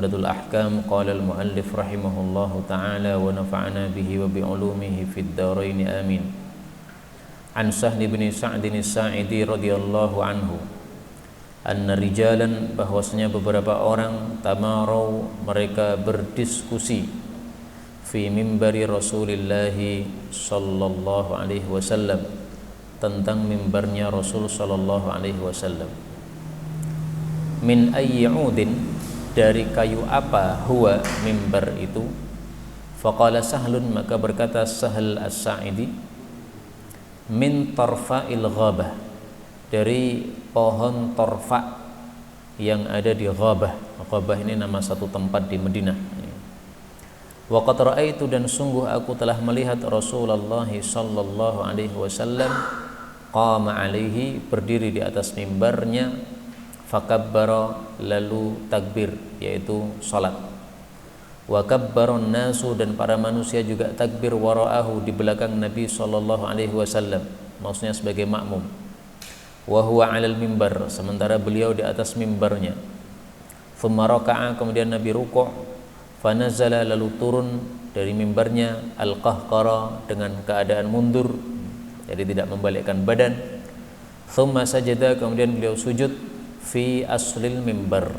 Umdatul Ahkam qala al-muallif rahimahullahu ta'ala wa nafa'ana bihi wa bi'ulumihi fid dharain amin. An Sahl bin Sa'd as-Sa'idi radhiyallahu anhu anna rijalan, bahwasanya beberapa orang, tamarau, mereka berdiskusi, fi mimbari Rasulillah sallallahu alaihi wasallam, tentang mimbarnya Rasul sallallahu alaihi wasallam. Min ayyi udin, dari kayu apa huwa mimbar itu. Faqala Sahlun, maka berkata Sahl as-Sa'idi, min tarfa'il ghabah, dari pohon torfa yang ada di Ghabah. Ghabah ini nama satu tempat di Madinah. Wa qad ra'aitu, dan sungguh aku telah melihat Rasulullah sallallahu alaihi wasallam qama alaihi, berdiri di atas mimbarnya, fakabbara, lalu takbir, yaitu salat. Wa kabbaron nasu, dan para manusia juga takbir, wara'ahu, di belakang Nabi sallallahu alaihi wasallam, maksudnya sebagai makmum. Wa huwa 'alal mimbar, sementara beliau di atas mimbarnya. Thumma raka'a, kemudian Nabi ruku', fa nazala, lalu turun dari mimbarnya, al-qahqara, dengan keadaan mundur, jadi tidak membalikkan badan. Thumma sajada, kemudian beliau sujud, fi aslil mimbar,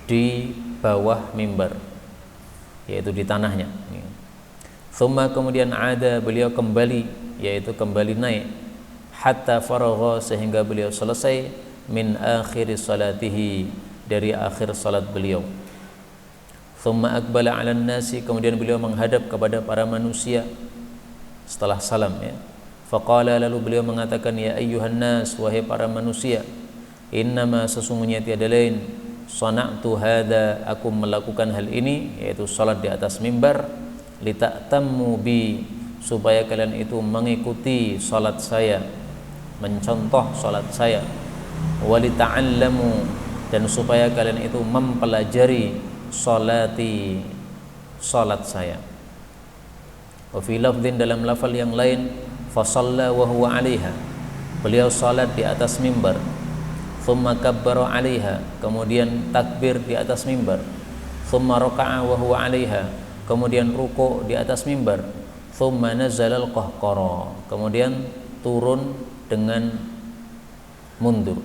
di bawah mimbar, yaitu di tanahnya. Thumma, kemudian ada, beliau kembali, yaitu kembali naik, hatta faragha, sehingga beliau selesai, min akhir salatihi, dari akhir salat beliau. Thumma aqbala 'alan nasi, kemudian beliau menghadap kepada para manusia setelah salam, ya. Faqala, lalu beliau mengatakan, ya ayyuhan nas, wahai para manusia, innama, sesungguhnya tiada lain, sana'tu hadza, aku melakukan hal ini, yaitu salat di atas mimbar, lita'tammu bi, supaya kalian itu mengikuti salat saya, mencontoh salat saya, walita'allamu, dan supaya kalian itu mempelajari salati, salat saya. Wa fi lafdhin, dalam lafal yang lain, fa shalla wa huwa 'alaiha, beliau salat di atas mimbar. Thumma kabbara 'alaiha, kemudian takbir di atas mimbar. Thumma raka'a wa huwa 'alaiha, kemudian ruku' di atsmimbar. Thumma nazala al-qahqara, kemudian turun dengan mundur.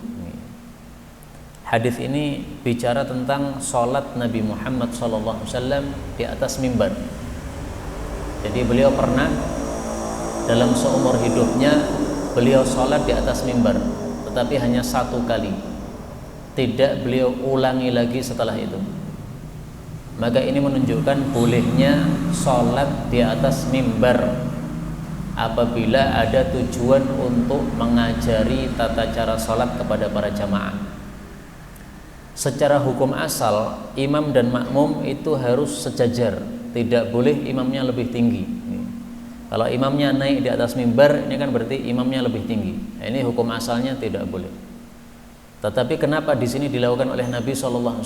Hadis ini bicara tentang salat Nabi Muhammad SAW di atas mimbar. Jadi beliau pernah dalam seumur hidupnya beliau salat di atas mimbar, tetapi hanya satu kali, tidak beliau ulangi lagi setelah itu. Maka ini menunjukkan bolehnya salat di atas mimbar apabila ada tujuan untuk mengajari tata cara salat kepada para jamaah. Secara hukum asal, imam dan makmum itu harus sejajar, tidak boleh imamnya lebih tinggi. Kalau imamnya naik di atas mimbar, ini kan berarti imamnya lebih tinggi. Nah, ini hukum asalnya tidak boleh. Tetapi kenapa di sini dilakukan oleh Nabi SAW?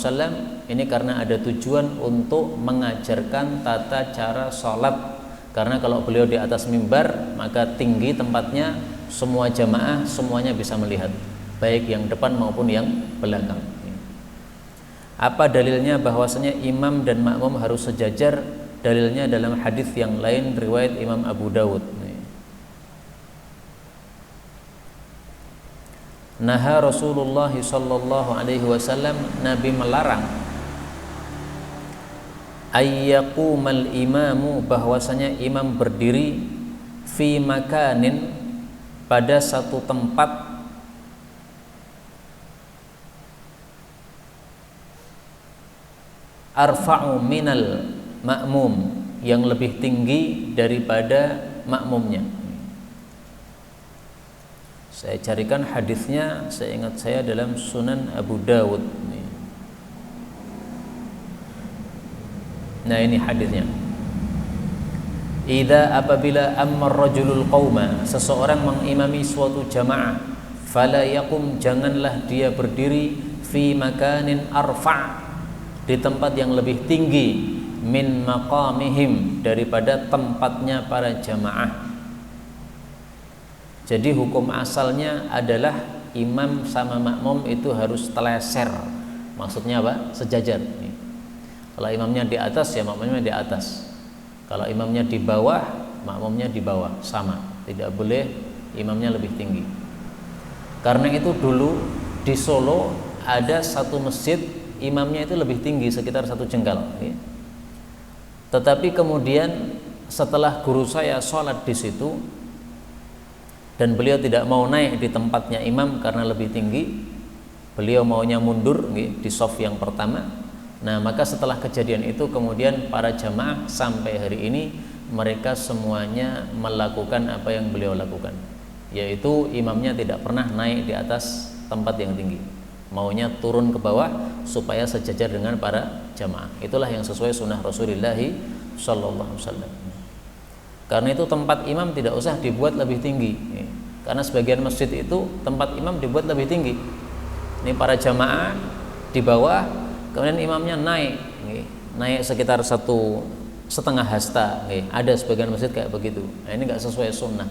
Ini karena ada tujuan untuk mengajarkan tata cara sholat. Karena kalau beliau di atas mimbar, maka tinggi tempatnya, semua jamaah semuanya bisa melihat, baik yang depan maupun yang belakang. Apa dalilnya bahwasanya imam dan makmum harus sejajar? Dalilnya dalam hadis yang lain riwayat Imam Abu Dawud. Naha Rasulullah sallallahu alaihi wasallam, Nabi melarang, ayyaqumal imamu, bahwasanya imam berdiri, fi makanin, pada satu tempat, arfa'u minal makmum, yang lebih tinggi daripada makmumnya. Saya carikan hadisnya, saya ingat saya dalam Sunan Abu Dawud. Nah, ini hadisnya. Idza, apabila ammar rajulul qauma, seseorang mengimami suatu jamaah, fala yaqum, janganlah dia berdiri, fi makanin arfa', di tempat yang lebih tinggi, min maqamihim, daripada tempatnya para jamaah. Jadi hukum asalnya adalah imam sama makmum itu harus teleser. Maksudnya apa? Sejajar. Kalau imamnya di atas ya makmumnya di atas. Kalau imamnya di bawah, makmumnya di bawah, sama. Tidak boleh imamnya lebih tinggi. Karena itu dulu di Solo ada satu masjid imamnya itu lebih tinggi sekitar 1 jengkal. Tetapi kemudian setelah guru saya sholat di situ dan beliau tidak mau naik di tempatnya imam karena lebih tinggi, beliau maunya mundur di shaf yang pertama. Nah, maka setelah kejadian itu kemudian para jamaah sampai hari ini mereka semuanya melakukan apa yang beliau lakukan, yaitu imamnya tidak pernah naik di atas tempat yang tinggi, maunya turun ke bawah supaya sejajar dengan para jamaah. Itulah yang sesuai sunnah Rasulullah sallallahu alaihi wasallam. Karena itu tempat imam tidak usah dibuat lebih tinggi, karena sebagian masjid itu tempat imam dibuat lebih tinggi. Ini para jamaah di bawah, kemudian imamnya naik sekitar 1,5 hasta. Ada sebagian masjid kayak begitu. Nah, ini nggak sesuai sunnah.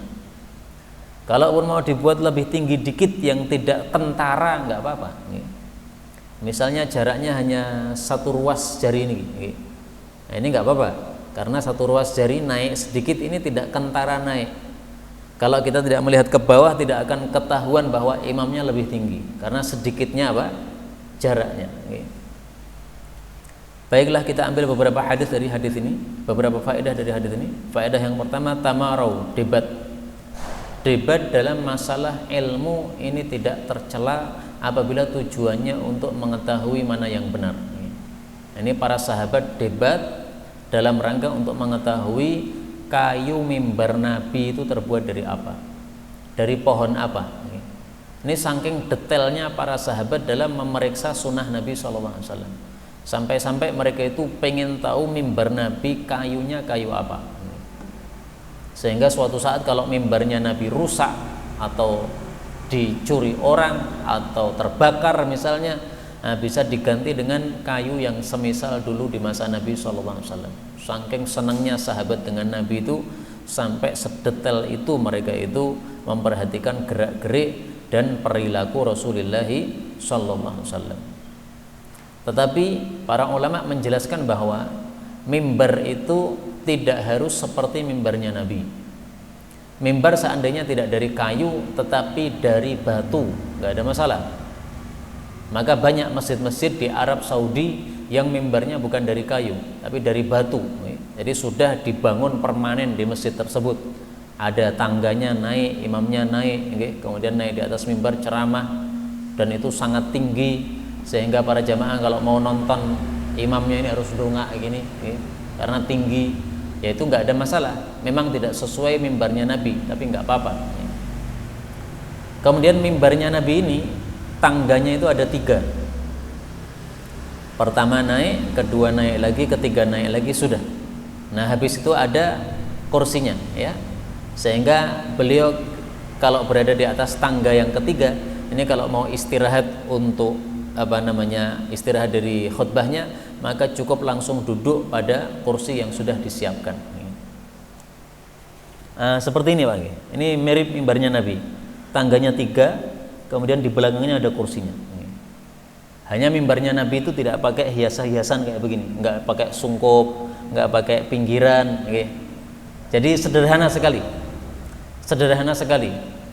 Kalaupun mau dibuat lebih tinggi dikit yang tidak kentara nggak apa-apa. Misalnya jaraknya hanya 1 ruas jari ini. Nah, ini nggak apa-apa, karena 1 ruas jari naik sedikit ini tidak kentara naik. Kalau kita tidak melihat ke bawah tidak akan ketahuan bahwa imamnya lebih tinggi, karena sedikitnya apa? Jaraknya. Baiklah, kita ambil beberapa hadis dari hadis ini, beberapa faedah dari hadis ini. Faedah yang pertama, tamarau, debat. Debat dalam masalah ilmu ini tidak tercela apabila tujuannya untuk mengetahui mana yang benar. Ini para sahabat debat dalam rangka untuk mengetahui kayu mimbar Nabi itu terbuat dari apa, dari pohon apa. Ini saking detailnya para sahabat dalam memeriksa sunnah Nabi SAW, sampai-sampai mereka itu pengen tahu mimbar Nabi kayunya kayu apa, sehingga suatu saat kalau mimbarnya Nabi rusak atau dicuri orang atau terbakar misalnya, bisa diganti dengan kayu yang semisal dulu di masa Nabi SAW. Saking senangnya sahabat dengan Nabi itu, sampai sedetail itu mereka itu memperhatikan gerak-gerik dan perilaku Rasulullah SAW. Tetapi para ulama menjelaskan bahwa mimbar itu tidak harus seperti mimbarnya Nabi. Mimbar seandainya tidak dari kayu tetapi dari batu, nggak ada masalah. Maka banyak masjid-masjid di Arab Saudi yang mimbarnya bukan dari kayu tapi dari batu. Jadi sudah dibangun permanen di masjid tersebut. Ada tangganya naik, imamnya naik, kemudian naik di atas mimbar ceramah, dan itu sangat tinggi sehingga para jamaah kalau mau nonton imamnya ini harus dongak gini, karena tinggi. Ya itu nggak ada masalah. Memang tidak sesuai mimbarnya Nabi, tapi nggak apa-apa. Kemudian mimbarnya Nabi ini tangganya itu ada 3. Pertama naik, kedua naik lagi, ketiga naik lagi, sudah. Nah, habis itu ada kursinya, ya. Sehingga beliau kalau berada di atas tangga yang ketiga, ini kalau mau istirahat untuk istirahat dari khutbahnya, maka cukup langsung duduk pada kursi yang sudah disiapkan. Seperti ini, Pak. Ini mirip mimbarnya Nabi. Tangganya 3, kemudian di belakangnya ada kursinya. Hanya mimbarnya Nabi itu tidak pakai hiasan-hiasan kayak begini, nggak pakai sungkup, nggak pakai pinggiran. Jadi sederhana sekali,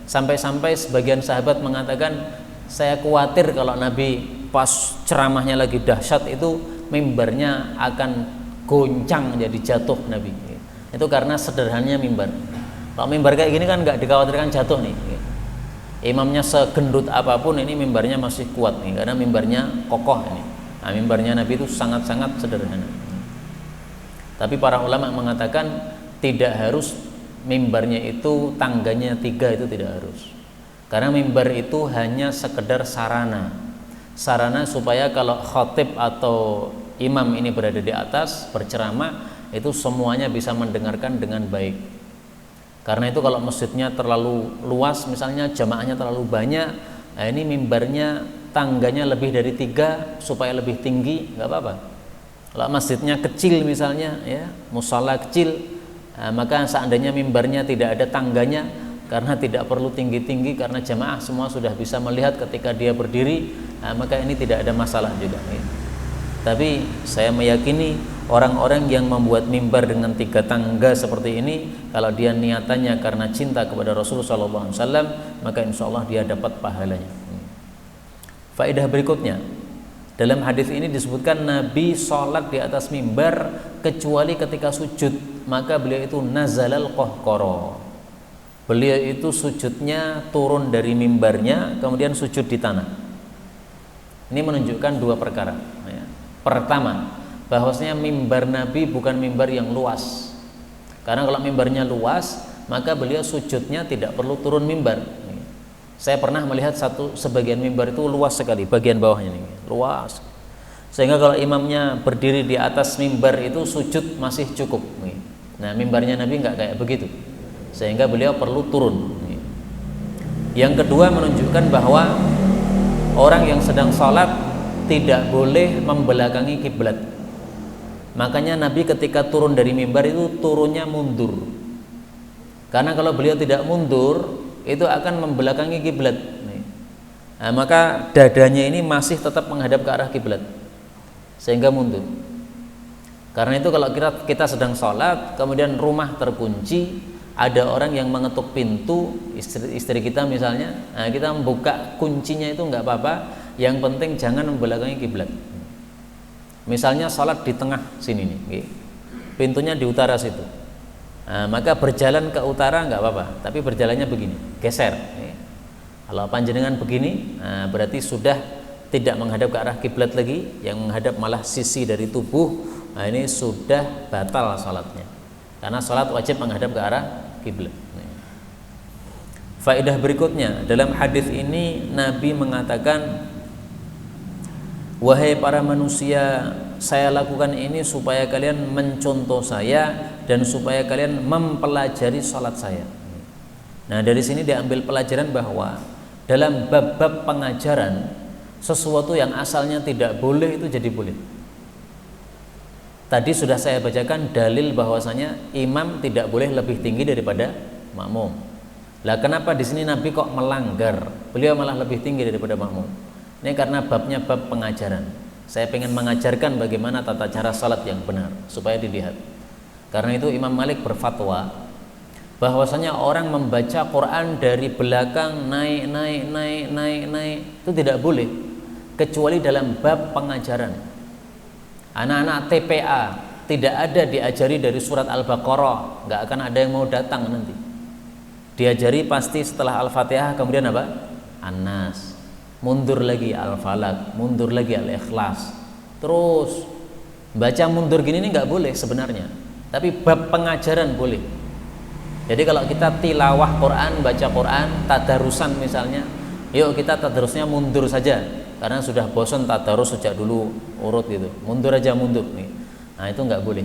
sampai-sampai sebagian sahabat mengatakan, saya khawatir kalau Nabi pas ceramahnya lagi dahsyat itu mimbarnya akan goncang jadi jatuh Nabi. Itu karena sederhananya mimbar. Kalau mimbar kayak gini kan nggak dikhawatirkan jatuh nih. Imamnya segendut apapun ini mimbarnya masih kuat nih, karena mimbarnya kokoh ini. Nah, mimbarnya Nabi itu sangat-sangat sederhana. Tapi para ulama mengatakan tidak harus mimbarnya itu tangganya 3, itu tidak harus. Karena mimbar itu hanya sekedar sarana supaya kalau khatib atau imam ini berada di atas berceramah itu semuanya bisa mendengarkan dengan baik. Karena itu kalau masjidnya terlalu luas, misalnya jamaahnya terlalu banyak, nah ini mimbarnya tangganya lebih dari 3 supaya lebih tinggi, nggak apa-apa. Kalau masjidnya kecil misalnya, ya musala kecil, nah, maka seandainya mimbarnya tidak ada tangganya, karena tidak perlu tinggi-tinggi, karena jamaah semua sudah bisa melihat ketika dia berdiri, nah, maka ini tidak ada masalah juga. Ya. Tapi saya meyakini orang-orang yang membuat mimbar dengan 3 tangga seperti ini, kalau dia niatannya karena cinta kepada Rasulullah SAW, maka insya Allah dia dapat pahalanya. Faedah berikutnya, dalam hadis ini disebutkan Nabi sholat di atas mimbar kecuali ketika sujud, maka beliau itu nazalal qahqara. Beliau itu sujudnya turun dari mimbarnya kemudian sujud di tanah. Ini menunjukkan 2 perkara. Pertama, bahwasanya mimbar Nabi bukan mimbar yang luas. Karena kalau mimbarnya luas, maka beliau sujudnya tidak perlu turun mimbar. Saya pernah melihat sebagian mimbar itu luas sekali, bagian bawahnya ini luas. Sehingga kalau imamnya berdiri di atas mimbar itu sujud masih cukup. Nah, mimbarnya Nabi nggak kayak begitu, sehingga beliau perlu turun. Yang kedua, menunjukkan bahwa orang yang sedang sholat tidak boleh membelakangi kiblat. Makanya Nabi ketika turun dari mimbar itu turunnya mundur. Karena kalau beliau tidak mundur, itu akan membelakangi kiblat. Nah, maka dadanya ini masih tetap menghadap ke arah kiblat, sehingga mundur. Karena itu kalau kita sedang sholat, kemudian rumah terkunci, ada orang yang mengetuk pintu, istri kita misalnya, nah kita membuka kuncinya itu nggak apa-apa, yang penting jangan membelakangi kiblat. Misalnya sholat di tengah sini nih, pintunya di utara situ, nah, maka berjalan ke utara nggak apa-apa, tapi berjalannya begini, geser. Kalau panjenengan begini, nah berarti sudah tidak menghadap ke arah kiblat lagi, yang menghadap malah sisi dari tubuh. Nah, ini sudah batal sholatnya, karena sholat wajib menghadap ke arah kiblat. Faedah berikutnya, dalam hadis ini Nabi mengatakan, wahai para manusia, saya lakukan ini supaya kalian mencontoh saya dan supaya kalian mempelajari sholat saya. Nah, dari sini diambil pelajaran bahwa dalam bab-bab pengajaran, sesuatu yang asalnya tidak boleh itu jadi boleh. Tadi sudah saya bacakan dalil bahwasanya imam tidak boleh lebih tinggi daripada makmum. Lah kenapa di sini Nabi kok melanggar? Beliau malah lebih tinggi daripada makmum. Ini karena babnya bab pengajaran. Saya ingin mengajarkan bagaimana tata cara salat yang benar supaya dilihat. Karena itu Imam Malik berfatwa bahwasanya orang membaca Quran dari belakang naik itu tidak boleh kecuali dalam bab pengajaran. Anak-anak TPA tidak ada diajari dari surat Al-Baqarah, nggak akan ada yang mau datang nanti. Diajari pasti setelah Al-Fatihah, kemudian apa? An-Nas, mundur lagi Al-Falaq, mundur lagi Al-Ikhlas. Terus baca mundur gini ini nggak boleh sebenarnya, tapi bab pengajaran boleh. Jadi kalau kita tilawah Quran, baca Quran, tadarusan misalnya, yuk kita tadarusnya mundur saja. Karena sudah bosan tadarus sejak dulu urut gitu, mundur aja mundur nih. Nah itu nggak boleh.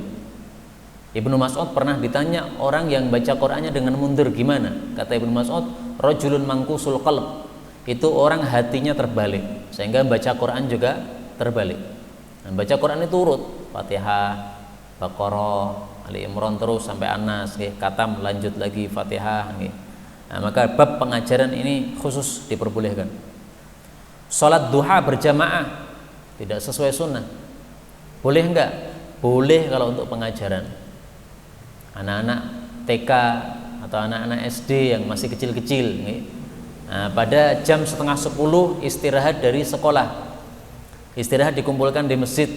Ibnu Mas'ud pernah ditanya orang yang baca Qur'annya dengan mundur gimana? Kata Ibnu Mas'ud, rajulun mangkusul qalb, itu orang hatinya terbalik sehingga baca Qur'an juga terbalik. Nah, baca Qur'an itu urut, Fatihah, Baqarah, Ali Imran terus sampai An-Nas, katam lanjut lagi Fatihah. Nah, maka bab pengajaran ini khusus diperbolehkan. Sholat duha berjamaah tidak sesuai sunnah, boleh enggak? Boleh kalau untuk pengajaran anak-anak TK atau anak-anak SD yang masih kecil-kecil. Nah, pada jam 9:30 istirahat dari sekolah, istirahat dikumpulkan di masjid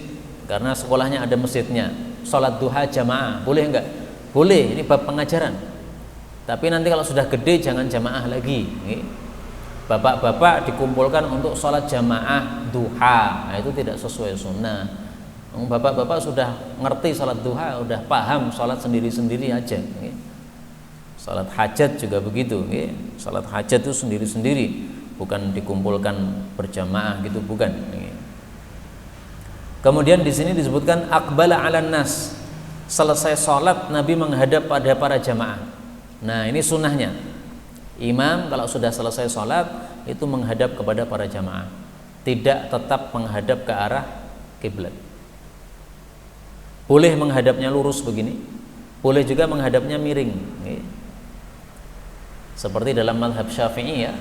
karena sekolahnya ada masjidnya. Sholat duha jamaah boleh enggak? Boleh, ini bab pengajaran. Tapi nanti kalau sudah gede jangan jamaah lagi. Bapak-bapak dikumpulkan untuk sholat jamaah duha, nah, itu tidak sesuai sunnah. Bapak-bapak sudah ngerti sholat duha, sudah paham sholat sendiri-sendiri aja. Sholat hajat juga begitu. Sholat hajat itu sendiri-sendiri, bukan dikumpulkan berjamaah gitu, bukan. Kemudian di sini disebutkan aqbala 'alan nas, selesai sholat Nabi menghadap pada para jamaah. Nah ini sunnahnya. Imam kalau sudah selesai sholat itu menghadap kepada para jamaah, tidak tetap menghadap ke arah kiblat. Boleh menghadapnya lurus begini, boleh juga menghadapnya miring. Seperti dalam mazhab Syafi'i ya,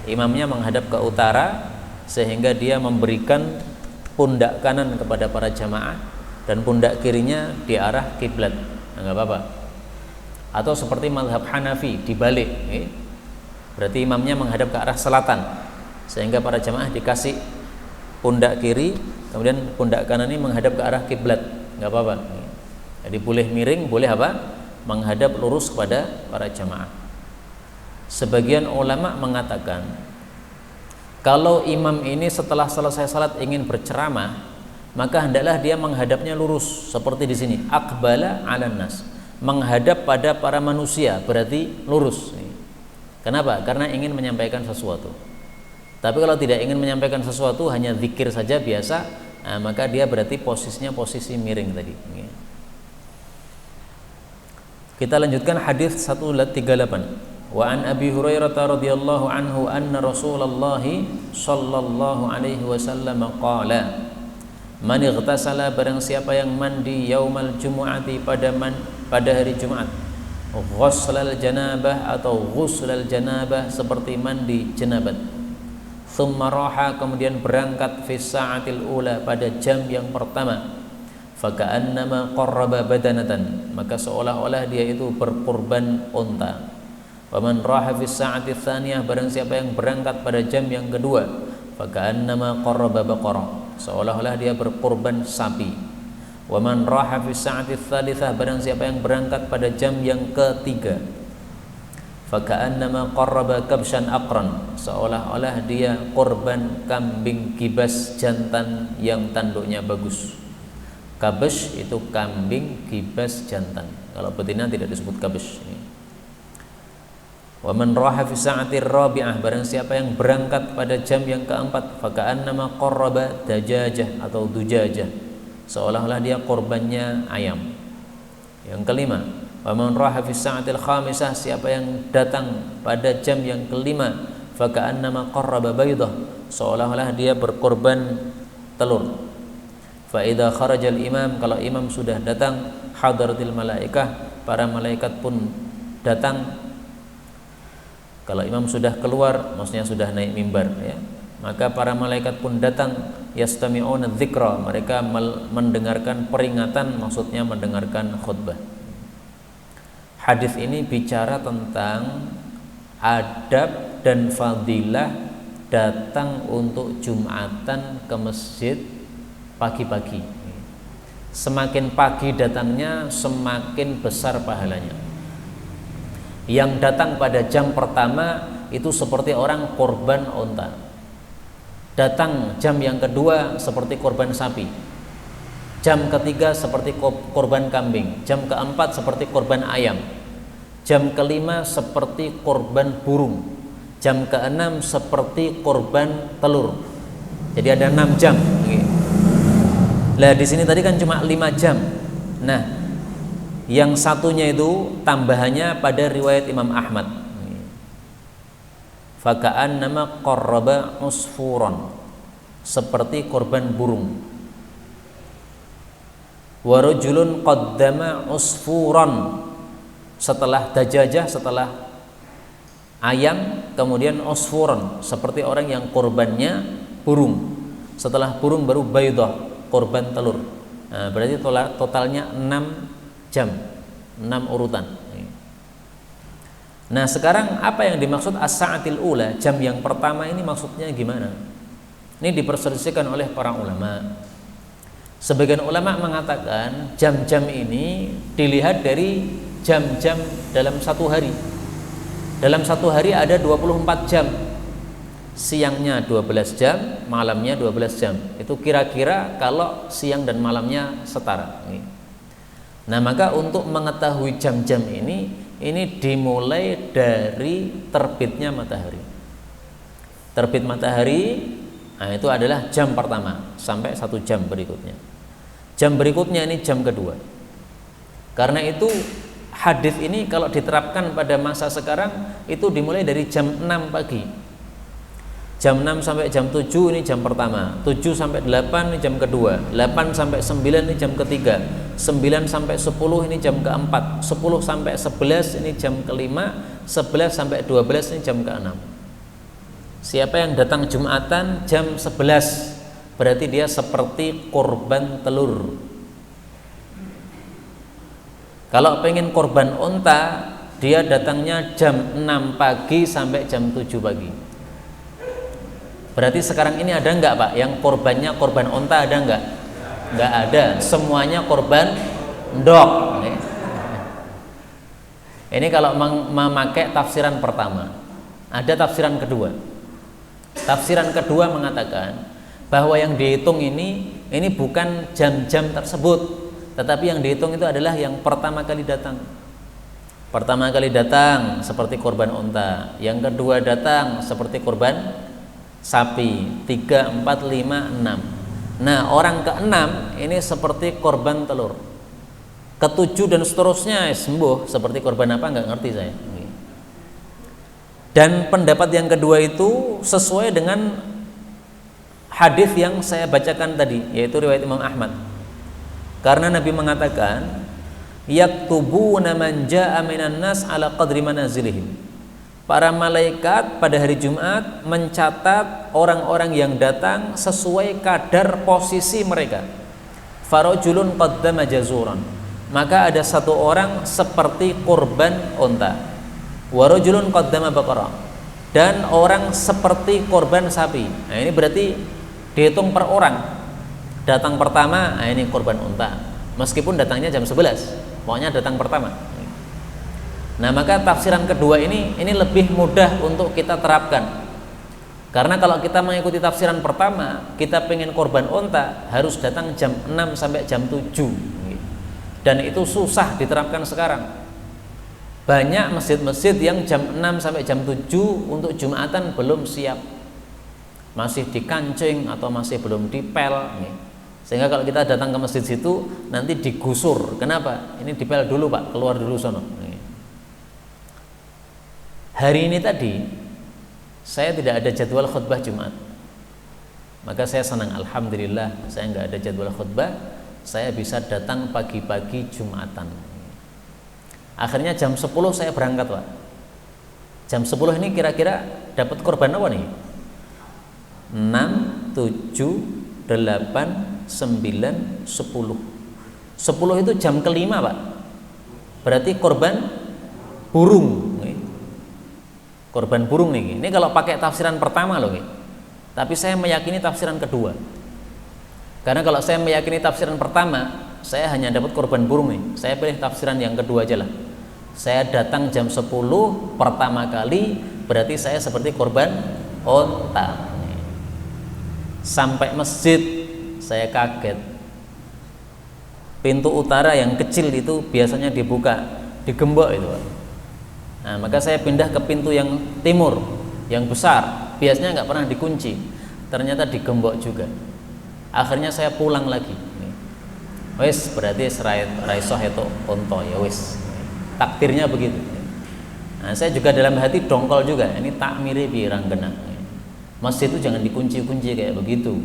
imamnya menghadap ke utara sehingga dia memberikan pundak kanan kepada para jamaah dan pundak kirinya di arah kiblat. Enggak apa-apa. Atau seperti mazhab Hanafi dibalik, berarti imamnya menghadap ke arah selatan sehingga para jamaah dikasih pundak kiri, kemudian pundak kanan ini menghadap ke arah kiblat. Enggak apa-apa. Jadi boleh miring, boleh apa? Menghadap lurus kepada para jamaah. Sebagian ulama mengatakan kalau imam ini setelah selesai salat ingin berceramah, maka hendaklah dia menghadapnya lurus seperti di sini, aqbala 'alan nas, menghadap pada para manusia, berarti lurus. Kenapa? Karena ingin menyampaikan sesuatu. Tapi kalau tidak ingin menyampaikan sesuatu, hanya zikir saja biasa, maka dia berarti posisinya posisi miring tadi. Kita lanjutkan hadis 138. Wa an Abi Hurairah radhiyallahu anhu anna Rasulullah sallallahu alaihi wasallam qala man ightasala, barang siapa yang mandi yaumal jumu'ati pada hari Jumat, ghuslal janabah atau ghuslal janabah seperti mandi janabat, thumma raha, kemudian berangkat fi sa'atil ula pada jam yang pertama, faka'annama qarraba badanatan, maka seolah-olah dia itu berkurban unta. Waman raha fi sa'ati tsaniyah, barang siapa yang berangkat pada jam yang kedua, faka'annama qarraba baqarah, seolah-olah dia berkurban sapi. Waman raha fi sa'ati tsalitsah, barang siapa yang berangkat pada jam yang ketiga, faka'annama qarraba kabshan aqran, seolah-olah dia korban kambing kibas jantan yang tanduknya bagus. Kabsh itu kambing kibas jantan, kalau betina tidak disebut kabsh. Wa man raha fi sa'atir rabi'ah, barang siapa yang berangkat pada jam yang keempat, faka'annama qarraba dajajah atau dujajah, seolah-olah dia korbannya ayam. Yang kelima, wa man raha fi sa'atil khamisah, siapa yang datang pada jam yang kelima, faka'annama qarraba baydah, seolah-olah dia berkorban telur. Fa idza kharajal imam, kalau imam sudah datang, hadaratil malaikah, para malaikat pun datang. Kalau imam sudah keluar, maksudnya sudah naik mimbar, ya, maka para malaikat pun datang, yastami'una dzikra, mereka mendengarkan peringatan, maksudnya mendengarkan khutbah. Hadis ini bicara tentang adab dan fadilah datang untuk Jumatan ke masjid pagi-pagi. Semakin pagi datangnya, semakin besar pahalanya. Yang datang pada jam pertama itu seperti orang korban unta. Datang jam yang kedua seperti korban sapi. Jam ketiga seperti korban kambing. Jam keempat seperti korban ayam. Jam kelima seperti korban burung. Jam keenam seperti korban telur. Jadi ada 6 jam. Lah di sini tadi kan cuma 5 jam. Nah, yang satunya itu tambahannya pada riwayat Imam Ahmad, faka'annama qarraba usfuran, seperti korban burung. Wa rajulun qaddama usfuran, setelah dajajah, setelah ayam, kemudian usfuran, seperti orang yang korbannya burung. Setelah burung baru baydah, korban telur. Nah, berarti totalnya 6 jam, 6 urutan. Nah, sekarang apa yang dimaksud as-sa'atil ula, jam yang pertama ini maksudnya gimana? Ini diperselisihkan oleh para ulama. Sebagian ulama mengatakan jam-jam ini dilihat dari jam-jam dalam satu hari. Dalam satu hari ada 24 jam. Siangnya 12 jam, malamnya 12 jam. Itu kira-kira kalau siang dan malamnya setara. Nah, maka untuk mengetahui jam-jam ini dimulai dari terbitnya matahari. Terbit matahari, nah itu adalah jam pertama sampai 1 jam berikutnya. Jam berikutnya ini jam kedua. Karena itu hadis ini kalau diterapkan pada masa sekarang itu dimulai dari jam 6 pagi. Jam 6 sampai jam 7 ini jam pertama, 7 sampai 8 ini jam kedua, 8 sampai 9 ini jam ketiga, 9 sampai 10 ini jam keempat, 10 sampai 11 ini jam kelima, 11 sampai 12 ini jam keenam. Siapa yang datang Jumatan jam 11 berarti dia seperti korban telur. Kalau pengen korban unta, dia datangnya jam 6 pagi sampai jam 7 pagi. Berarti sekarang ini ada enggak Pak yang korbannya korban unta, ada enggak? Enggak ada, semuanya korban ndok. Ini kalau memakai tafsiran pertama. Ada tafsiran kedua. Tafsiran kedua mengatakan bahwa yang dihitung ini bukan jam-jam tersebut, tetapi yang dihitung itu adalah yang pertama kali datang. Pertama kali datang seperti korban unta, yang kedua datang seperti korban sapi, 3, 4, 5, 6. Nah, orang ke-6 ini seperti korban telur. Ke-7 dan seterusnya sembuh seperti korban apa nggak ngerti saya. Dan pendapat yang kedua itu sesuai dengan hadis yang saya bacakan tadi, yaitu riwayat Imam Ahmad. Karena Nabi mengatakan, yaktubuna man jaa'a minan nas ala qadri manazilihim. Para malaikat pada hari Jumat mencatat orang-orang yang datang sesuai kadar posisi mereka. Farajulun qaddama jazuran. Maka ada satu orang seperti korban unta. Wa rajulun qaddama baqarah. Dan orang seperti korban sapi. Nah, ini berarti dihitung per orang. Datang pertama, nah ini korban unta. Meskipun datangnya jam 11, pokoknya datang pertama. Nah, maka tafsiran kedua ini lebih mudah untuk kita terapkan. Karena kalau kita mengikuti tafsiran pertama, kita pengen korban unta harus datang jam 6 sampai jam 7. Dan itu susah diterapkan sekarang. Banyak masjid-masjid yang jam 6 sampai jam 7 untuk Jumatan belum siap. Masih dikancing atau masih belum dipel. Sehingga kalau kita datang ke masjid situ nanti digusur. Kenapa? Ini dipel dulu Pak, keluar dulu sono. Hari ini tadi saya tidak ada jadwal khutbah Jumat. Maka saya senang, alhamdulillah saya nggak ada jadwal khutbah, saya bisa datang pagi-pagi Jumatan. Akhirnya jam 10 saya berangkat Pak. Jam 10 ini kira-kira dapat korban apa nih? 6, 7, 8, 9, 10. 10 itu jam kelima Pak. Berarti korban burung. Korban burung nih. Ini kalau pakai tafsiran pertama loh. Tapi saya meyakini tafsiran kedua. Karena kalau saya meyakini tafsiran pertama, saya hanya dapat korban burung nih. Saya pilih tafsiran yang kedua aja lah. Saya datang jam 10 pertama kali, berarti saya seperti korban unta. Sampai masjid saya kaget. Pintu utara yang kecil itu biasanya dibuka, digembok itu Pak. Nah, maka saya pindah ke pintu yang timur, yang besar, biasanya nggak pernah dikunci, ternyata digembok juga. Akhirnya saya pulang lagi. Wes berarti raisoh itu onto ya wes. Takdirnya begitu. Nah, saya juga dalam hati dongkol juga. Ini tak mirip biranggena. Masjid itu jangan dikunci-kunci kayak begitu.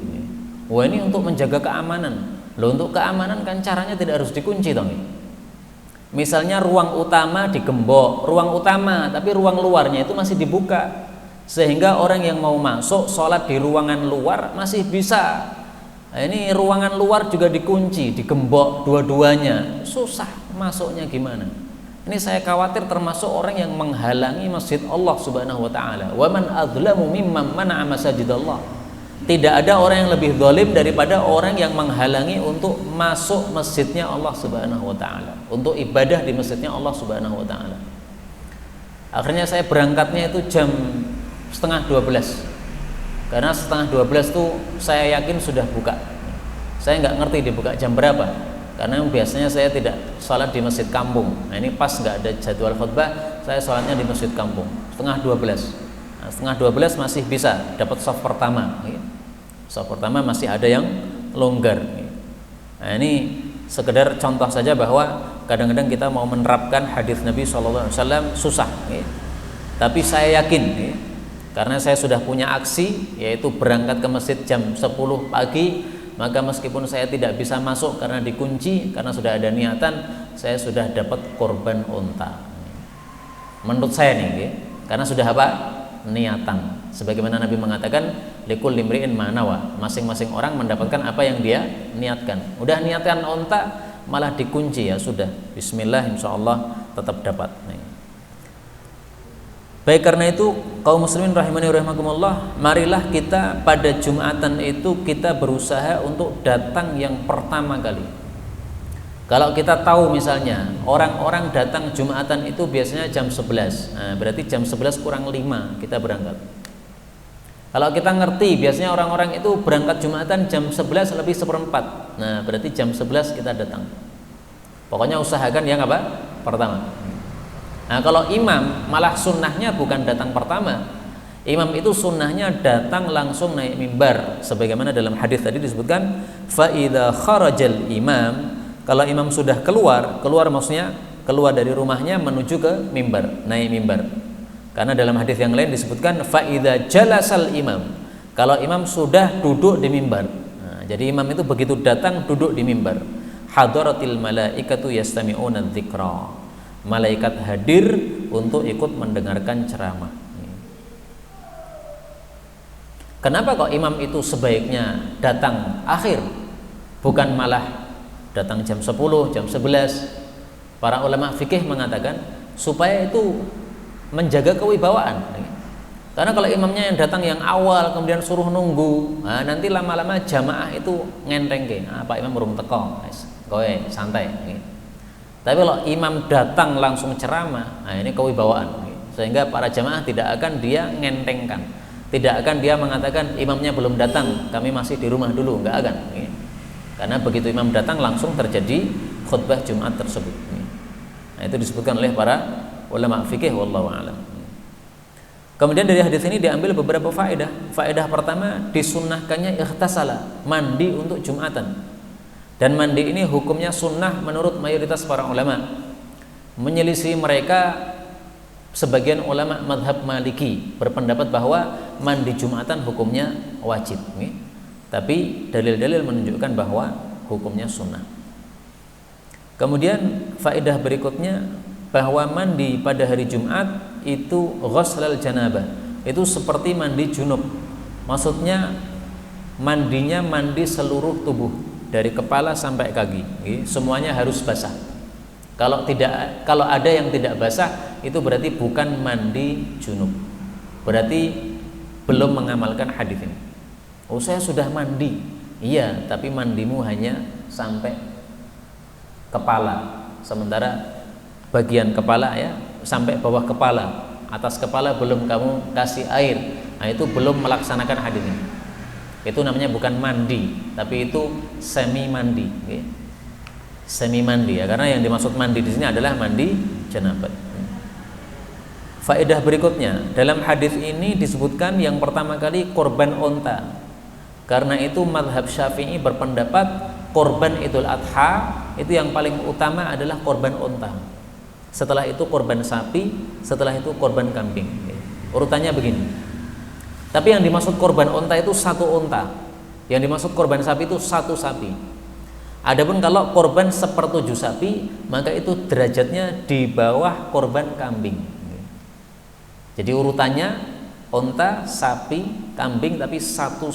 Wah, ini untuk menjaga keamanan. Loh, untuk keamanan kan caranya tidak harus dikunci toh. Misalnya ruang utama digembok, ruang utama, tapi ruang luarnya itu masih dibuka, sehingga orang yang mau masuk sholat di ruangan luar masih bisa. Nah, ini ruangan luar juga dikunci, digembok dua-duanya, susah masuknya gimana? Ini saya khawatir termasuk orang yang menghalangi masjid Allah Subhanahu wa taala. Wa man adzlamu mimman mana'a masajidallah. Tidak ada orang yang lebih zalim daripada orang yang menghalangi untuk masuk masjidnya Allah Subhanahu wa taala, untuk ibadah di masjidnya Allah Subhanahu wa taala. Akhirnya saya berangkatnya itu jam setengah 12. Karena setengah 12 tuh saya yakin sudah buka. Saya nggak ngerti dibuka jam berapa. Karena biasanya saya tidak sholat di masjid kampung. Nah, ini pas nggak ada jadwal khutbah, saya sholatnya di masjid kampung. Setengah 12. Nah, setengah 12 masih bisa dapat shaf pertama. Shaf pertama masih ada yang longgar. Nah, ini sekedar contoh saja bahwa kadang-kadang kita mau menerapkan hadis Nabi SAW susah. Tapi saya yakin, karena saya sudah punya aksi, yaitu berangkat ke masjid jam 10 pagi, maka meskipun saya tidak bisa masuk karena dikunci, karena sudah ada niatan, saya sudah dapat korban unta. Menurut saya nih, karena sudah apa? Niatan. Sebagaimana Nabi mengatakan, likulli imri'in ma nawa, masing-masing orang mendapatkan apa yang dia niatkan. Udah niatkan onta malah dikunci, ya sudah, bismillah, insyaallah tetap dapat. Baik, karena itu kaum muslimin rahimani wa rahimakumullah, marilah kita pada Jumatan itu kita berusaha untuk datang yang pertama kali. Kalau kita tahu misalnya orang-orang datang Jumatan itu biasanya jam 11, nah, berarti jam 11 kurang 5 kita berangkat. Kalau kita ngerti biasanya orang-orang itu berangkat Jumatan jam 11 lebih seperempat, nah berarti jam 11 kita datang. Pokoknya usahakan yang apa? Pertama. Nah, kalau imam malah sunnahnya bukan datang pertama. Imam itu sunnahnya datang langsung naik mimbar, sebagaimana dalam hadis tadi disebutkan, fa idza kharajal imam, kalau imam sudah keluar maksudnya keluar dari rumahnya menuju ke mimbar, naik mimbar. Karena dalam hadis yang lain disebutkan fa idza jalasal imam, kalau imam sudah duduk di mimbar. Nah, jadi imam itu begitu datang duduk di mimbar, hadaratil malaikatu yastami'una dzikra, malaikat hadir untuk ikut mendengarkan ceramah. Kenapa kok imam itu sebaiknya datang akhir, bukan malah datang jam 10, jam 11? Para ulama fikih mengatakan supaya itu menjaga kewibawaan. Karena kalau imamnya yang datang yang awal kemudian suruh nunggu, nah nanti lama-lama jamaah itu ngentengke. Nah, Pak Imam belum teko, kowe santai. Tapi kalau imam datang langsung ceramah, nah ini kewibawaan, sehingga para jamaah tidak akan dia ngentengkan, tidak akan dia mengatakan imamnya belum datang, kami masih di rumah dulu, enggak akan. Karena begitu imam datang langsung terjadi khutbah Jumat tersebut. Nah, itu disebutkan oleh para ulama fikih, wallahu a'lam. Kemudian dari hadis ini diambil beberapa faedah. Faedah pertama, disunnahkannya ikhtasala, mandi untuk Jumatan. Dan mandi ini hukumnya sunnah menurut mayoritas para ulama. Menyelisih mereka, sebagian ulama madhab Maliki berpendapat bahwa mandi Jumatan hukumnya wajib. Tapi dalil-dalil menunjukkan bahwa hukumnya sunnah. Kemudian faedah berikutnya, bahwa mandi pada hari Jumat itu ghuslal janabah, itu seperti mandi junub. Maksudnya mandinya mandi seluruh tubuh, dari kepala sampai kaki, semuanya harus basah. Kalau ada yang tidak basah, itu berarti bukan mandi junub, berarti belum mengamalkan hadis ini. Oh, saya sudah mandi, iya, tapi mandimu hanya sampai kepala, sementara bagian kepala ya sampai bawah kepala, atas kepala belum kamu kasih air, nah itu belum melaksanakan hadis ini. Itu namanya bukan mandi, tapi itu semi mandi, semi mandi ya, karena yang dimaksud mandi di sini adalah mandi janabah. Faedah berikutnya, dalam hadis ini disebutkan yang pertama kali korban onta. Karena itu mazhab Syafi'i berpendapat korban Idul Adha itu yang paling utama adalah korban onta. Setelah itu korban sapi, setelah itu korban kambing. Urutannya begini. Tapi yang dimaksud korban onta itu satu onta, yang dimaksud korban sapi itu satu sapi. Adapun kalau korban 1/7 sapi, maka itu derajatnya di bawah korban kambing. Jadi urutannya onta, sapi, kambing, tapi satu.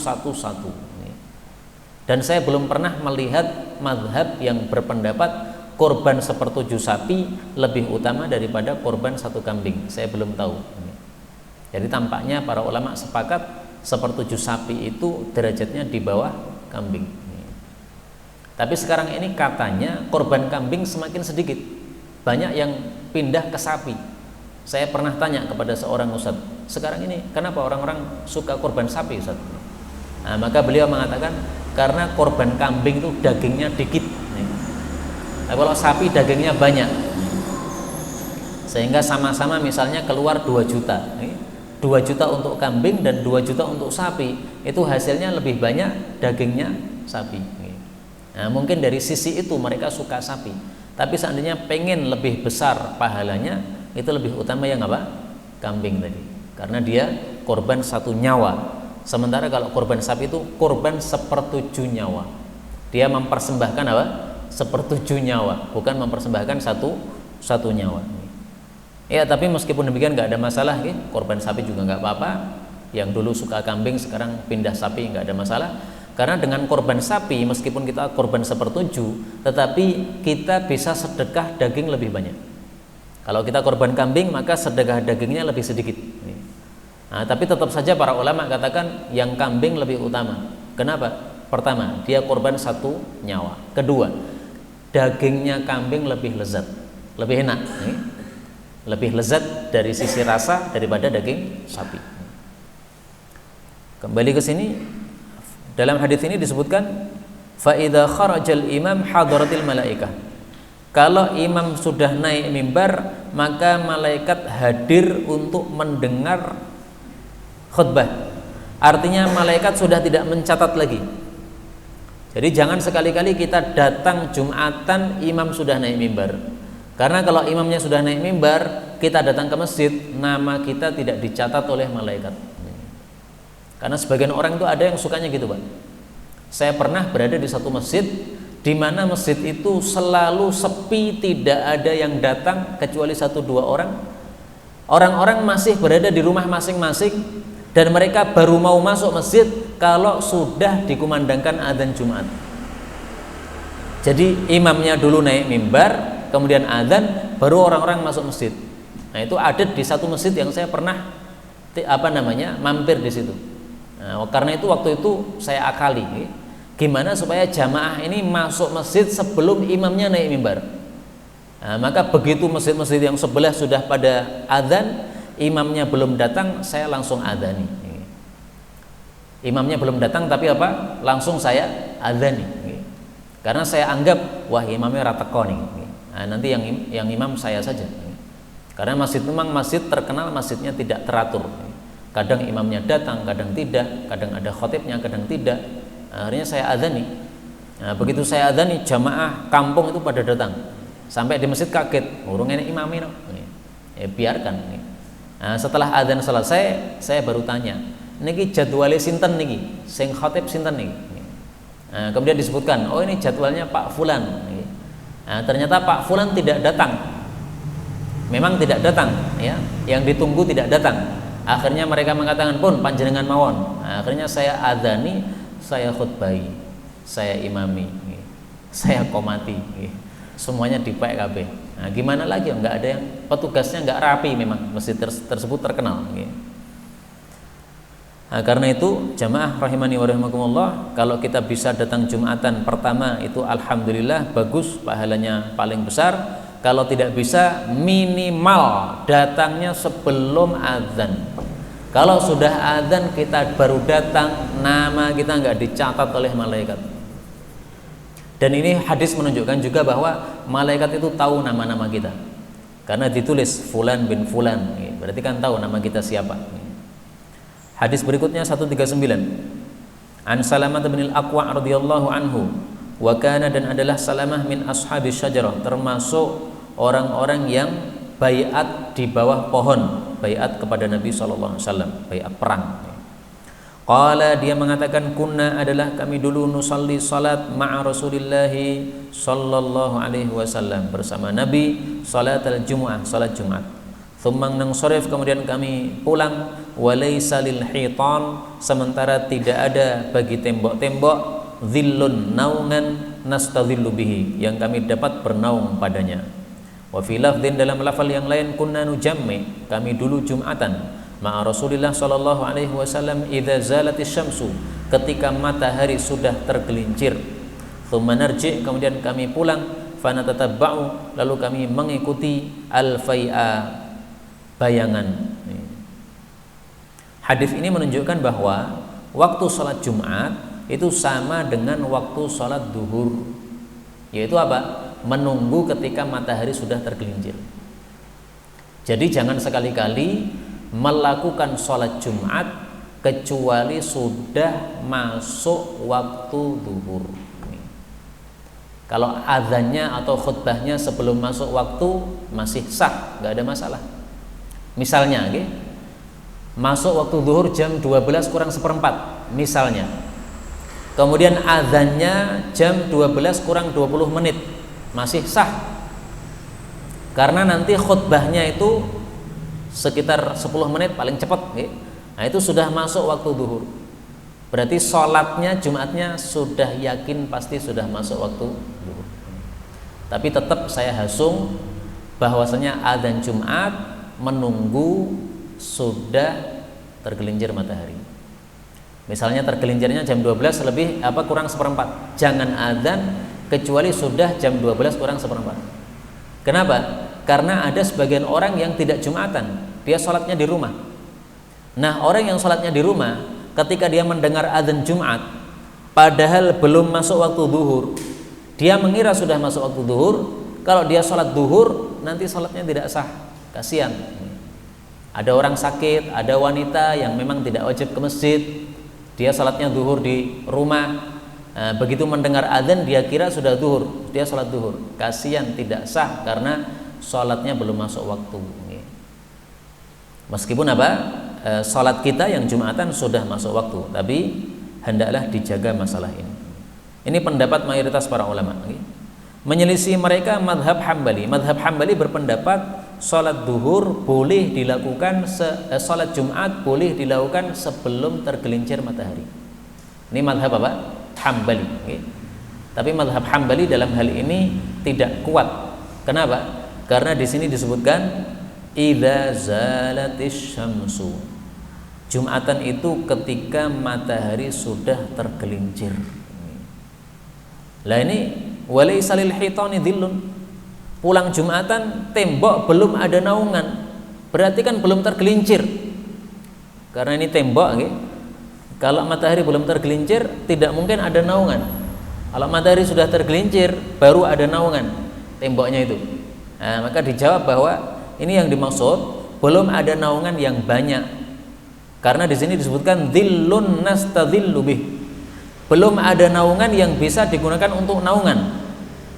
Dan saya belum pernah melihat mazhab yang berpendapat korban 1/7 sapi lebih utama daripada korban 1 kambing. Saya belum tahu. Jadi tampaknya para ulama sepakat 1/7 sapi itu derajatnya di bawah kambing. Tapi sekarang ini katanya korban kambing semakin sedikit, banyak yang pindah ke sapi. Saya pernah tanya kepada seorang ustadz, sekarang ini kenapa orang-orang suka korban sapi, ustadz? Nah, maka beliau mengatakan karena korban kambing itu dagingnya dikit, nah, kalau sapi dagingnya banyak, sehingga sama-sama misalnya keluar 2 juta. 2 juta untuk kambing dan 2 juta untuk sapi, itu hasilnya lebih banyak dagingnya sapi. Nah, mungkin dari sisi itu mereka suka sapi. Tapi seandainya pengen lebih besar pahalanya, itu lebih utama yang apa? Kambing tadi. Karena dia korban 1 nyawa. Sementara kalau korban sapi itu korban 1/7 nyawa. Dia mempersembahkan apa? 1/7 nyawa, bukan mempersembahkan satu nyawa. Ya, tapi meskipun demikian nggak ada masalah, korban sapi juga nggak apa-apa. Yang dulu suka kambing sekarang pindah sapi, nggak ada masalah. Karena dengan korban sapi meskipun kita korban 1/7, tetapi kita bisa sedekah daging lebih banyak. Kalau kita korban kambing maka sedekah dagingnya lebih sedikit. Nah, tapi tetap saja para ulama katakan yang kambing lebih utama. Kenapa? Pertama, dia korban 1 nyawa. Kedua, dagingnya kambing lebih lezat, lebih enak, lebih lezat dari sisi rasa daripada daging sapi. Kembali ke sini, dalam hadis ini disebutkan fa idza kharajal imam hadaratil malaikah. Kalau imam sudah naik mimbar, maka malaikat hadir untuk mendengar khutbah. Artinya malaikat sudah tidak mencatat lagi. Jadi jangan sekali-kali kita datang Jumatan imam sudah naik mimbar. Karena kalau imamnya sudah naik mimbar, kita datang ke masjid, nama kita tidak dicatat oleh malaikat. Karena sebagian orang itu ada yang sukanya gitu, Pak. Saya pernah berada di satu masjid di mana masjid itu selalu sepi, tidak ada yang datang kecuali 1-2 orang. Orang-orang masih berada di rumah masing-masing dan mereka baru mau masuk masjid kalau sudah dikumandangkan adzan Jumat. Jadi imamnya dulu naik mimbar, kemudian adzan, baru orang-orang masuk masjid. Nah, itu ada di satu masjid yang saya pernah mampir di situ. Nah, karena itu waktu itu saya akali gimana supaya jamaah ini masuk masjid sebelum imamnya naik mimbar. Nah, maka begitu masjid-masjid yang sebelah sudah pada adzan, imamnya belum datang, saya langsung adzani. Imamnya belum datang tapi langsung saya adzani. Karena saya anggap wah imamnya rateko nih. Nah, nanti yang imam saya saja. Karena masjid memang masjid terkenal masjidnya tidak teratur. Kadang imamnya datang, kadang tidak, kadang ada khotibnya, kadang tidak. Akhirnya saya adzani. Nah, begitu saya adzani, jamaah kampung itu pada datang. Sampai di masjid kaget, urung enek imamnya. Biarkan. Nah, setelah adzan selesai, saya baru tanya, niki jadwalnya sinten niki, sing khotib sinten niki. Nah, kemudian disebutkan, oh ini jadwalnya Pak Fulan. Nah, ternyata Pak Fulan tidak datang. Memang tidak datang, ya. Yang ditunggu tidak datang. Akhirnya mereka mengatakan pun panjenengan mawon. Nah, akhirnya saya adzani, saya khutbahi, saya imami, saya komati, semuanya di PKB. Nah, gimana lagi? Nggak ada yang petugasnya nggak rapi, memang masjid tersebut terkenal. Nah, karena itu jamaah rahimani wa rahimakumullah, kalau kita bisa datang Jumatan pertama itu alhamdulillah bagus, pahalanya paling besar. Kalau tidak bisa minimal datangnya sebelum azan. Kalau sudah azan kita baru datang, nama kita nggak dicatat oleh malaikat. Dan ini hadis menunjukkan juga bahwa malaikat itu tahu nama-nama kita. Karena ditulis Fulan bin Fulan, berarti kan tahu nama kita siapa. Hadis berikutnya 139. An Salamah bin Al-Aqwa radhiyallahu anhu, wa kana, dan adalah Salamah min ashabis syajarah, termasuk orang-orang yang baiat di bawah pohon, baiat kepada Nabi SAW, baiat perang. Qala, dia mengatakan, kunna, adalah kami dulu nusalli salat ma'a Rasulillahi sallallahu alaihi wasallam, bersama Nabi, salat al-jumu'ah, salat Jumat. Tsumma nansharif, kemudian kami pulang, walaysa lil hitan, sementara tidak ada bagi tembok-tembok, dhillun, naungan, nastadhillu bihi, yang kami dapat bernaung padanya. Wa fi lafdhin, dalam lafal yang lain, kunna nujammi, kami dulu Jumatan ma'a Rasulillah sallallahu alaihi wasallam idza zalatis syamsu, ketika matahari sudah tergelincir. Tsumma narji, kemudian kami pulang, fanatatabba'u, lalu kami mengikuti al-fai'a, bayangan. Hadis ini menunjukkan bahwa waktu sholat Jumat itu sama dengan waktu sholat duhur, yaitu apa? Menunggu ketika matahari sudah tergelincir. Jadi jangan sekali-kali melakukan sholat Jumat kecuali sudah masuk waktu duhur. Kalau azannya atau khutbahnya sebelum masuk waktu masih sah, nggak ada masalah. Misalnya, masuk waktu zuhur jam 12 kurang seperempat, misalnya. Kemudian azannya jam 12 kurang 20 menit, masih sah. Karena nanti khutbahnya itu sekitar 10 menit paling cepat. Nah, itu sudah masuk waktu duhur. Berarti sholatnya Jumatnya sudah yakin pasti sudah masuk waktu duhur. Tapi tetap saya hasung bahwasanya adzan Jumat menunggu sudah tergelincir matahari. Misalnya tergelincirnya jam 12 lebih kurang seperempat. Jangan adzan kecuali sudah jam 12 kurang seperempat. Kenapa? Karena ada sebagian orang yang tidak Jumatan, dia sholatnya di rumah. Nah, orang yang sholatnya di rumah, ketika dia mendengar adzan Jumat, padahal belum masuk waktu duhur, dia mengira sudah masuk waktu duhur. Kalau dia sholat duhur, nanti sholatnya tidak sah. Kasihan. Ada orang sakit, ada wanita yang memang tidak wajib ke masjid, dia sholatnya duhur di rumah. Begitu mendengar adzan, dia kira sudah duhur, dia sholat duhur. Kasihan, tidak sah karena sholatnya belum masuk waktu. Meskipun sholat kita yang Jumatan sudah masuk waktu, tapi hendaklah dijaga masalah ini. Ini pendapat mayoritas para ulama. Menyelisih mereka madhab Hambali. Madhab Hambali berpendapat sholat duhur boleh dilakukan, sholat Jumat boleh dilakukan sebelum tergelincir matahari. Ini madhab Hambali. Tapi madhab Hambali dalam hal ini tidak kuat. Kenapa? Karena di sini disebutkan idza zalatis syamsu. Jumatan itu ketika matahari sudah tergelincir. Lah ini walaysa lil hitani dhillun. Pulang Jumatan tembok belum ada naungan. Berarti kan belum tergelincir. Karena ini tembok Kalau matahari belum tergelincir tidak mungkin ada naungan. Kalau matahari sudah tergelincir baru ada naungan temboknya itu. Nah, maka dijawab bahwa ini yang dimaksud belum ada naungan yang banyak. Karena di sini disebutkan dhillun nastadhillu bih. Belum ada naungan yang bisa digunakan untuk naungan.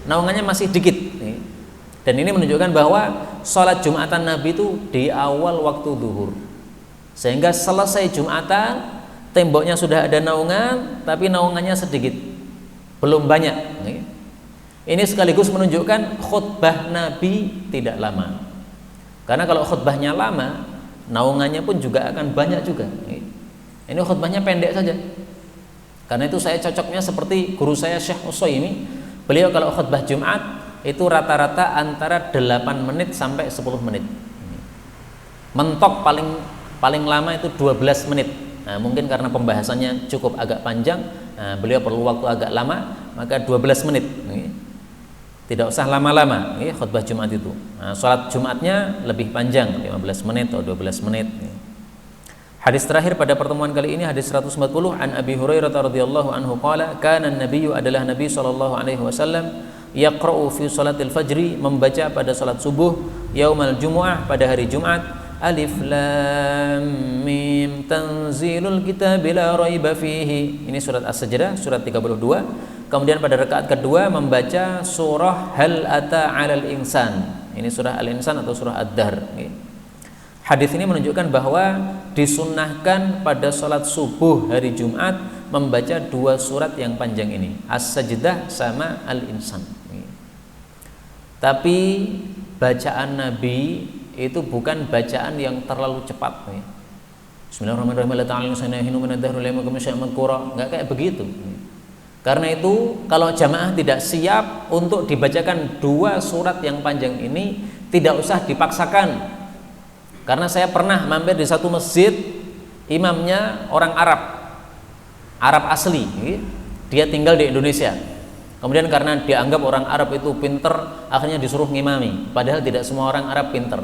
Naungannya masih dikit. Dan ini menunjukkan bahwa sholat Jumatan Nabi itu di awal waktu duhur. Sehingga selesai Jumatan temboknya sudah ada naungan, tapi naungannya sedikit. Belum banyak. Ini sekaligus menunjukkan khutbah Nabi tidak lama. Karena kalau khutbahnya lama, naungannya pun juga akan banyak juga. Ini khutbahnya pendek saja. Karena itu saya cocoknya seperti guru saya Syekh Utsaimin. Beliau kalau khutbah Jumat itu rata-rata antara 8 menit sampai 10 menit. Mentok paling lama itu 12 menit. Nah, mungkin karena pembahasannya cukup agak panjang, beliau perlu waktu agak lama, maka 12 menit. Tidak usah lama-lama khutbah Jumat itu. Nah, sholat Jumatnya lebih panjang, 15 menit atau 12 menit. Hadis terakhir pada pertemuan kali ini hadis 140 an Abi Hurairah radhiyallahu anhu qala kana an-nabiyyu adalah Nabi sallallahu alaihi wasallam yaqra'u fi salatil fajri membaca pada salat subuh yaumal jumu'ah pada hari Jumat alif lam mim tanzilul kitabi la raiba fihi. Ini surat As-Sajdah surat 32. Kemudian pada rakaat kedua membaca surah Hal Ata 'alal Insan. Ini surah Al-Insan atau surah Ad-Dahr. Hadis ini menunjukkan bahwa disunnahkan pada sholat subuh hari Jumat membaca 2 surat yang panjang ini, As-Sajdah sama Al-Insan. Tapi bacaan Nabi itu bukan bacaan yang terlalu cepat. Bismillahirrahmanirrahim. Enggak kayak begitu. Karena itu kalau jamaah tidak siap untuk dibacakan 2 surat yang panjang ini, tidak usah dipaksakan. Karena saya pernah mampir di satu masjid, imamnya orang Arab asli, dia tinggal di Indonesia. Kemudian karena dianggap orang Arab itu pinter, akhirnya disuruh ngimami. Padahal tidak semua orang Arab pinter.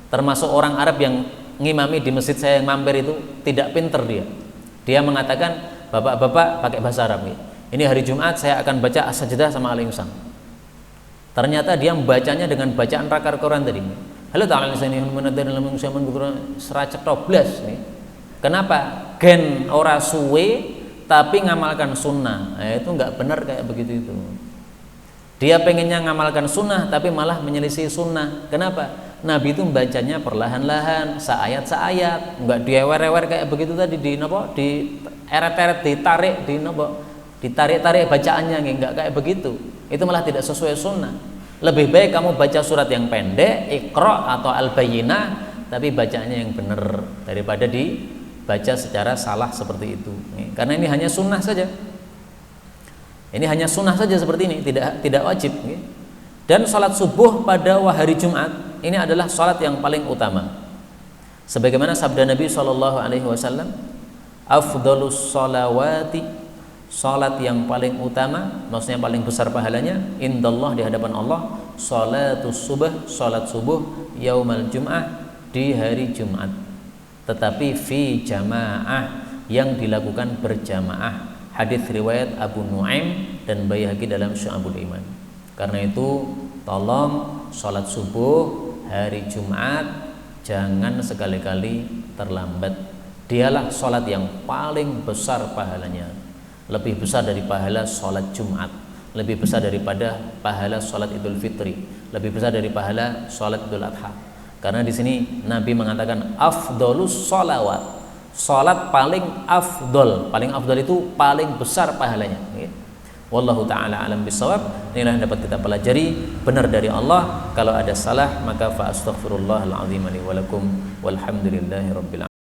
Termasuk orang Arab yang ngimami di masjid saya yang mampir itu tidak pinter dia. Dia mengatakan, bapak-bapak pakai bahasa Arab. Ini hari Jumat saya akan baca As-Sajdah sama Al-Insan. Ternyata dia membacanya dengan bacaan rakar Quran tadi. Halo ta'ala lisani menadar dalam mengusahaman seracak toblas. Kenapa? Gen ora suwe tapi ngamalkan sunnah. Nah, itu nggak benar kayak begitu itu. Dia pengennya ngamalkan sunnah tapi malah menyelisih sunnah. Kenapa? Nabi itu membacanya perlahan-lahan, seayat-seayat, nggak diewer-ewer kayak begitu tadi di eret-eret ditarik ditarik-tarik bacaannya, nggak kayak begitu. Itu malah tidak sesuai sunnah. Lebih baik kamu baca surat yang pendek, Iqra atau Al-Bayyinah, tapi bacaannya yang benar daripada baca secara salah seperti itu. Karena ini hanya sunnah saja. Ini hanya sunnah saja seperti ini, tidak wajib. Dan salat subuh pada hari Jumat ini adalah salat yang paling utama. Sebagaimana sabda Nabi SAW, afdhalus sholawati, salat yang paling utama, maksudnya paling besar pahalanya, indallah, di hadapan Allah, salatus subuh, salat subuh, yaumal jum'ah, di hari Jumat, tetapi fi jamaah, yang dilakukan berjamaah. Hadis riwayat Abu Nuaim dan Baihaqi dalam Syu'abul Iman. Karena itu tolong salat subuh hari Jumat jangan sekali-kali terlambat. Dialah salat yang paling besar pahalanya, lebih besar dari pahala salat Jumat, lebih besar daripada pahala salat Idul Fitri, lebih besar dari pahala salat Idul Adha. Karena di sini Nabi mengatakan afdhalus sholawat, salat paling afdol. Paling afdol itu paling besar pahalanya. Wallahu ta'ala alam bisawab. Inilah yang dapat kita pelajari, benar dari Allah. Kalau ada salah maka fa astaghfirullahal azim li wa lakum walhamdulillahi rabbil alamin.